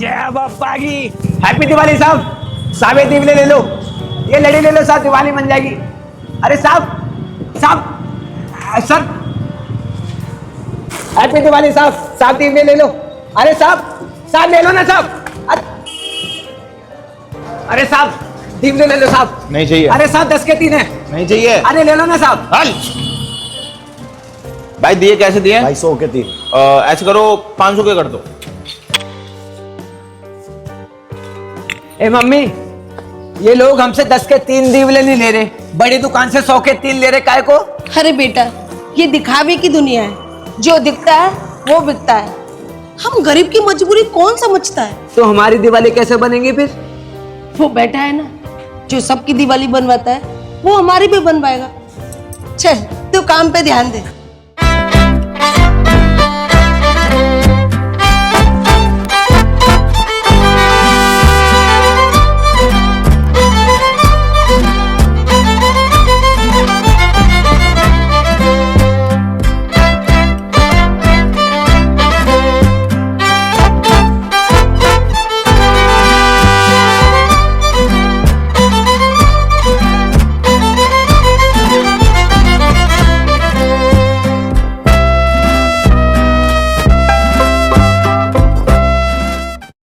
जय बापा की। हैप्पी दिवाली साहब। साहब ये दीवले ले लो, ये लड़ी ले लो साहब, दिवाली बन जाएगी। अरे साहब साहब सर, हैप्पी दिवाली साहब। साहब दीवले ले लो। अरे साहब साहब ले लो ना साहब। अरे साहब दीवले ले लो साहब। नहीं चाहिए। अरे साहब 10 के 3 है। नहीं चाहिए। अरे ले लो ना साहब। भाई दिए कैसे दिए? भाई 100 के 3। ऐसे करो 500 के कर दो। ए मम्मी, ये लोग हमसे 10 के 3 दीवले नहीं ले रहे, बड़ी दुकान से 100 के 3 ले रहे। काय को? अरे बेटा, ये दिखावे की दुनिया है, जो दिखता है वो बिकता है। हम गरीब की मजबूरी कौन समझता है? तो हमारी दिवाली कैसे बनेगी फिर? वो बैठा है ना, जो सबकी दिवाली बनवाता है, वो हमारी भी बनवाएगा। चल तू काम पे ध्यान दे।